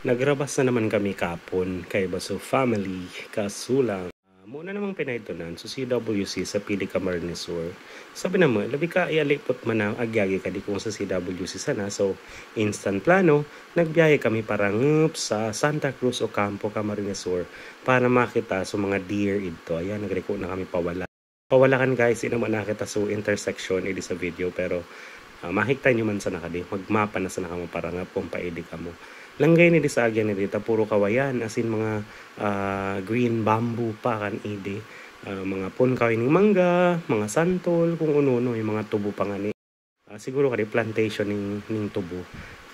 Nagrabas na naman kami kapon kay Baso Family kasulang. Muna namang pinahitunan so CWC sa Pili Camarines Sur. Sabi naman, labi ka ialipot man ang agyagi ka di kung sa CWC sana. So, instant plano, nagbiyahe kami parang sa Santa Cruz o Campo Camarines Sur para makita so mga deer ito. Ayan, nagreko na kami pawala. Pawalakan guys, inaman nakita so intersection edi sa video pero makikita nyo man sa nakadi, magmapa na sa nakamo para nga kung paidi ka mo. Langgay ni di sa agyan ni dita, puro kawayan, as in mga green bamboo pa kan ide. Mga punkaw ng mangga, mga santol, kung uno-uno, yung mga tubo pa nga ni. Siguro kadi plantation ning tubo.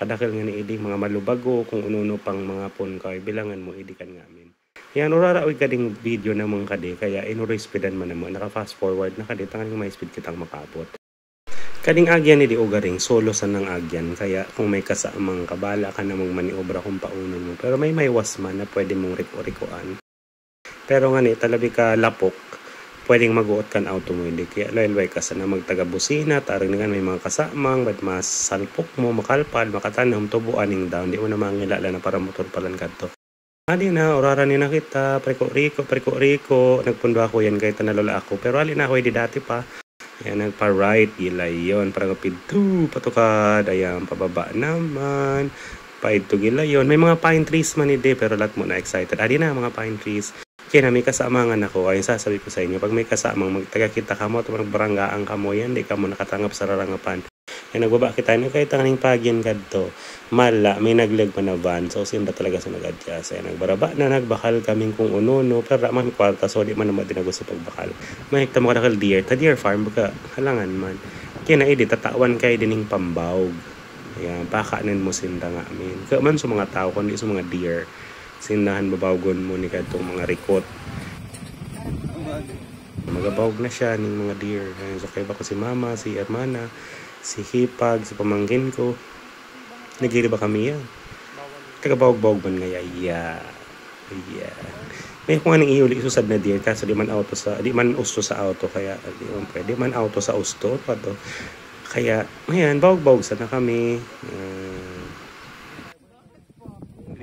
Kadakil nga ni ide, mga malubago, kung uno-uno pang mga punkaw, bilangan mo, ide kan ngamin. Yan, uraraoy kading video namang kadi, kaya inuro speedan man naman, naka fast forward na kadi, tangan yung may speed kitang makabot. Kading agyan ni di ugaring solo sa nang agyan kaya kung may kasamang kabala ka namang maniobra kung pauno mo pero may wasman na pwede mong riko-rikoan pero nga ni talabi ka lapok pwedeng maguot kan auto mo hindi kaya laylay ka sa na magtaga-busina taring nga may mga kasamang ba't mas salpok mo makalpal makatanom tubuan ning down di mo na mangilala na para motor palan kadto. Adi na orara ni nakita preko-riko nagpundo ako yan kahit nalola ako pero ali na ako di dati pa. Yan, nagpa-right, gilay yun. Para kapidto, patukad. Ayan, pababa naman. Paidto gilay yun. May mga pine trees man hindi, pero lahat mo na excited. Adi na, mga pine trees. Kaya na, may kasamangan ako. Ayun, sasabi ko sa inyo, pag may kasamang magtaga-kita ka mo, at magbaranggaan ka mo, yan, di ka mo nakatangap sa rarangapan. Yan, nagbaba kita. Kahit ang pagyan kadto mala, may naglag pa na van. So, sinda talaga sa nag-adjust. Yan, nagbaraba na, nagbakal kaming kung uno-no. Pero raman kwarta, so di man naman din sa pagbakal. Mahigta mo ka nakal deer. Ta deer farm, baka halangan man. Kaya na, tatawan kayo dining pambawg. Ayan, pakanin mo sinda nga amin. Kaya man sa mga tao, kundi sa mga deer. Sindahan babawgon mo ni kadtong mga rikot. Magabawg na siya ning mga deer. Ayan, so kaya ba ko si mama, si hermana, si hipag, si pamangkin ko. Nagiri ba kami yan? Taga-bawg-bawg man ngaya. Yeah. May kung anong iuli isusad na deer kaso di man usto sa auto kaya di man auto sa usto pato. Kaya ayan, bawg-bawg sana kami.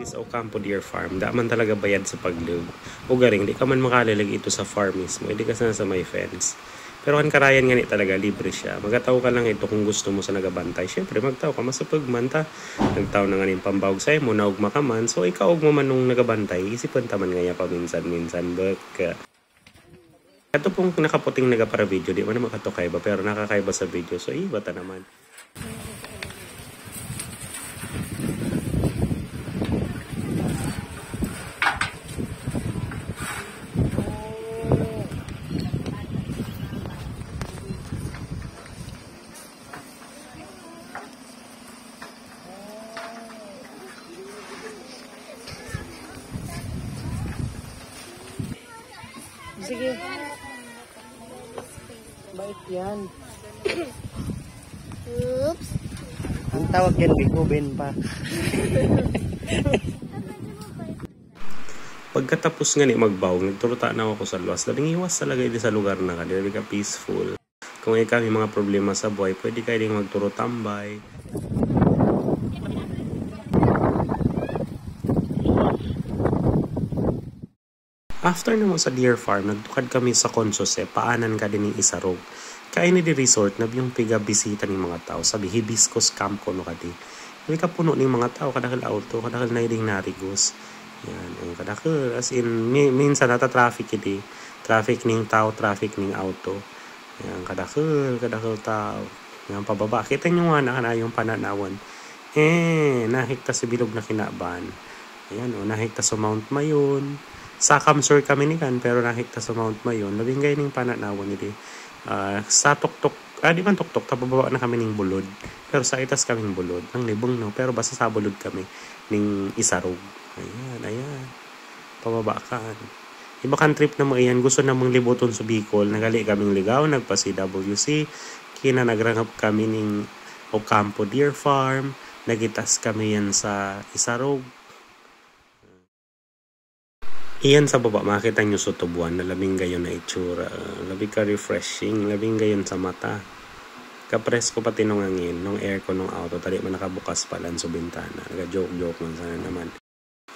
Sa Ocampo Deer Farm, da man talaga bayad sa paglug. O garing, di ka man makalalag ito sa farm mismo, hindi ka sana sa may fence. Pero kan karayan nga ni talaga, libre siya. Magataw ka lang ito kung gusto mo sa nagabantay. Siyempre, magtaw ka, masapag man ta. Nagtaw na nga ning pambawag sa'yo mo, naugma ka man. So, ikaw ugma man nung nagabantay, isipan taman nga niya paminsan-minsan. Ito pong nakaputing nagapara video, di man naman katukay ba, pero nakakaiba sa video. So, iba ta naman. Sige. Bait yan. Oops. Ang tawag yan, bikuben pa. Pagkatapos nga ni magbawg, nagturuta na ako sa luwas. Labing iwas talaga din sa lugar na ka. Labi ka peaceful. Kung ikaw may mga problema sa buhay, pwede kayo din magturo tambay. After naman sa deer farm, nagtukad kami sa Consose, paanan ka din ng Isarog. Kaya ni di resort na yung piga bisita ng mga tao. Sabi, hibiscus camp ko no kadi. Sabi ka puno ng mga tao, kadakil auto, kadakil na iling narigos. Yan, ang kadakil. As in, minsan nata-traffic iti. Traffic ng tao, traffic ng auto. Yan, kadakil tao. Yan, pababa. Kita nyo nga na yung pananawan. Nahikta sa bilog na kinaban. Ayan, nahikta sa Mount Mayon. Sa Kamsur kami ni kan pero nakita sa Mount Mayon labing gay ning pananawan niti sa tuktok di man tuktok tababa na kami ning bulod pero sa itas kaming bulod ang libong no pero basta sa bulod kami ning Isarog ayan pababa kan iba kan trip na mo iyan gusto namang libuton sa Bicol nagali kaming ligaw nagpa CWC kina nagrangap kami ning Ocampo Deer Farm nagitas kami yan sa Isarog. Iyan sa baba, makita nyo sa tubuan na labing gayon na itsura. Labing ka refreshing, labing gayon sa mata. Kapresko pati nung hangin, nung aircon nung auto, tali man nakabukas pala sa bintana. Nag-joke-joke man sana naman.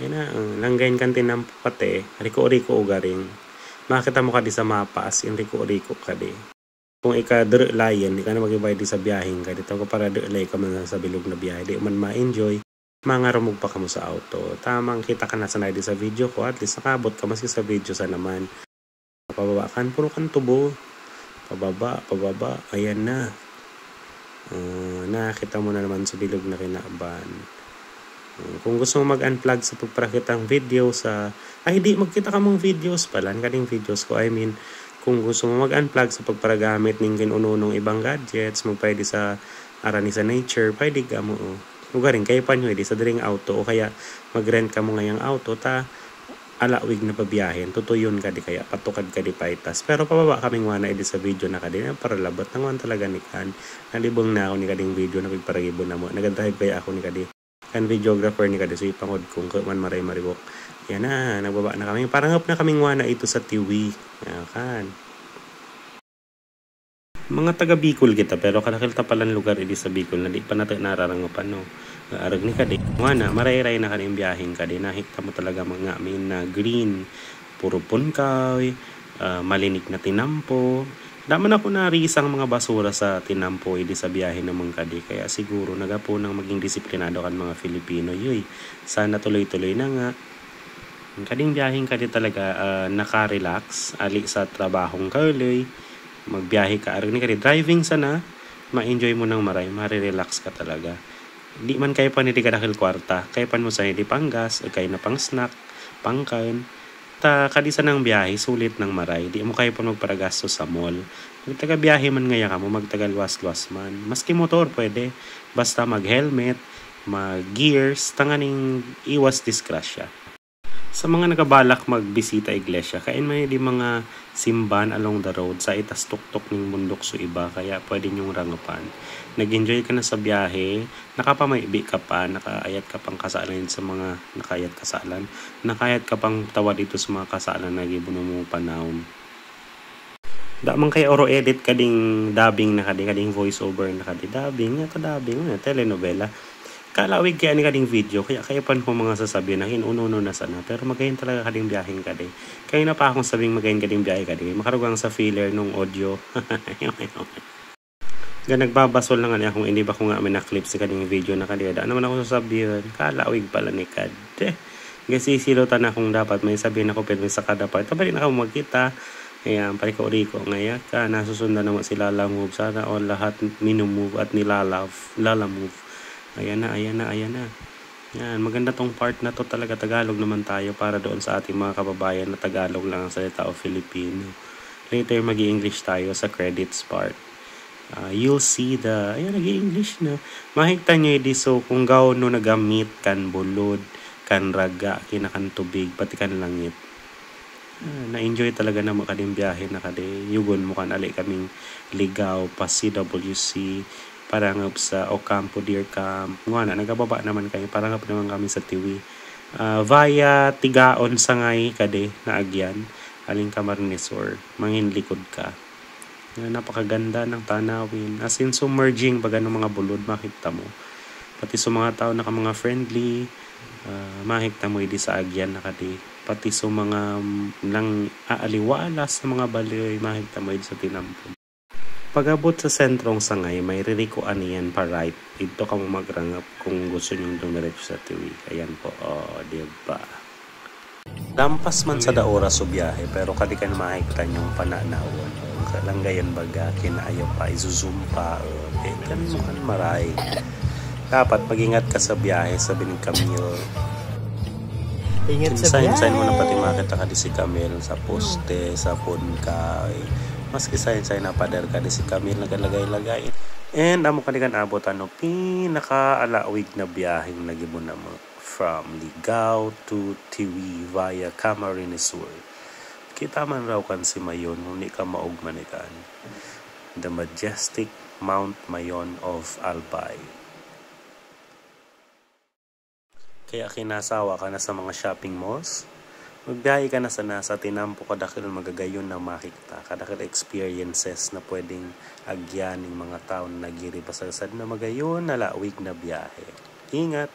Yan na, langgayin kan tinampo kate, riko-riko o garing. Makita mo ka di sa mapa, as in riko-riko ka di. Kung ika-layan, di ka na mag-ibay di sa biyaheng ka. Dito ko para lay ka man sa bilog na biyahe. Di man ma-enjoy, mangaramog pa ka mo sa auto. Tamang kita ka na sanay di sa video ko, at least nakabot ka maski sa video sa naman. Pababa kan, puro kan tubo. Pababa, ayan na. Nakita mo na naman sa bilog na kinaaban. Kung gusto mo mag-unplug sa pagprakitang video sa... Ay, di, magkita ka mong videos pala. Kaning videos ko. I mean, kung gusto mo mag-unplug sa pagparagamit ng kinununong ibang gadgets, magpwede sa arani sa nature, pwede ka mo. Ugaring, kayo pa nyo, di sa daring auto. O kaya, mag-rent ka mo ngayang auto, alawig na pabiyahin. Tutuyon ka di kaya, patukad ka di paitas. Pero pababa kaming wana edi sa video na kadin. Para labat nanguan talaga ni kan. Nalibong na ako ni kading video na pagparagibon na mo. Nagantahib kaya ako ni kadi. Kan videographer ni kada so ipangod kung man maray maribok. Yan na, nagbaba na kami. Parang na kaming wana ito sa Tiwi. Yan kan. Mga taga Bicol kita pero kadakilta palang lugar edi sa Bicol na di pa natin nararangapan no. Arag ni kadi. Wana, maray-ray na kaning biyaheng kadi. Nakita mo talaga mga amin na green. Puro punkay, malinig na tinampo. Daman ako narisang mga basura sa tinampo edi sa biyahe naman kadi. Kaya siguro nagapo nang maging disiplinado kan mga Filipino. Yoy, sana tuloy-tuloy na nga. Kading biyaheng kadi talaga naka-relax. Ali sa trabahong kaloy. Magbiyahe ka. Arag ni kadi. Driving sana. Ma-enjoy mo ng maray. Mare-relax ka talaga. Di man kayo pa niti kadakil kwarta. Kayo pa mo sa hindi panggas. Kayo na pang snack. Pangkain. Kadisa ng biyahe, sulit ng maray. Di mo kayo pa magparagasto sa mall. Magtaga-biyahe man ngaya ka mo, magtagal-was-was man. Maski motor pwede. Basta mag-helmet, mag-gears, tanganing iwas disgrasya. Sa mga nagabalak magbisita iglesia, kain man di mga simban along the road sa itas tuktok ng bundok so iba, kaya pwede nyong rangapan. Nag-enjoy ka na sa biyahe, nakapamaibi ka pa, nakaayat ka pang kasalan sa mga nakayat kasalan, nakayat ka pang tawa dito sa mga kasalan na gibuno mo panahon. Damang kay oro edit kading dubbing na kading voice over na dubbing telenovela. Kalawig kaya ni kading video, kaya pan ko mga sasabihin na inuno na sana. Pero magayin talaga kading biyaheng kadi. Kaya na pa akong sabing magayin kading biyahe kadi. Makarugang sa filler nung audio. Nagbabasol na nga niya kung hindi ba ko nga may na-clip sa kading video na kadi. Daan naman ako sasabihin, kalawig pala ni kad. Kasi silutan na kung dapat may sabihin ako pero sa kada part. Tabali na ako magkita. Ayan, pariko-riko ngayon ka. Nasusundan naman si Lala Move. Sana all lahat minumove at Lala Move. Ayan na. Yan, maganda tong part na to talaga. Tagalog naman tayo para doon sa ating mga kababayan na Tagalog lang ang salita o Filipino. Later magi-English tayo sa credits part. You'll see ayan, nag-i-English na. Mahigta nyo edi so kung gaw no nagamit kan bulod, kan raga, kinakan tubig, pati kan langit. Na-enjoy talaga na mo kading biyahe na kadi. Yugon mo kan ali kaming ligaw pa CWC. Parangap sa Ocampo Deer Camp. Nga nagababa naman kayo. Parangap naman kami sa Tiwi. Via Tigaon Sangay kade na agyan. Aling Camarnesor. Manginlikod ka. Napakaganda ng tanawin. As in submerging baga ng mga bulod. Makita mo. Pati sa mga tao na mga friendly. Makita mo hindi sa agyan na kade. Pati sa mga nang aaliwalas na mga baloy. Makita mo hindi sa tinampo. Pag-abot sa sentrong Sangay, may ririkuan niyan pa right. Dito ka mo magrangap kung gusto nyong dumiretso sa Tiwi. Ayan po, diba? Lampas man sa daoras o biyahe, pero kadi ka na makikita nyong pananawan. Kalanggayan baga, kinaayaw pa, izozoom pa. Kan mo kan maray. Dapat mag-ingat ka sa biyahe, sabi ni Camille. Ingat sa biyahe. Sinsayin mo na pati makita ka di si Camille sa poste, sa punkay. Maski sayin na pader ka di si Camille nagalagay-lagay. And amo kanikan abot pinaka-alawig na biyaheng nagibon na mo from Ligao to Tiwi via Camarines Sur. Kita man raw kan si Mayon hindi ka maugmanikan. The majestic Mount Mayon of Albay. Kaya kinasawa ka na sa mga shopping malls. Magbiyahe ka na sana sa tinampo kadakil magagayon na makikita. Kadakil experiences na pwedeng agyan ng mga tao na nagiribasagsad na magayon na lawig na biyahe. Ingat!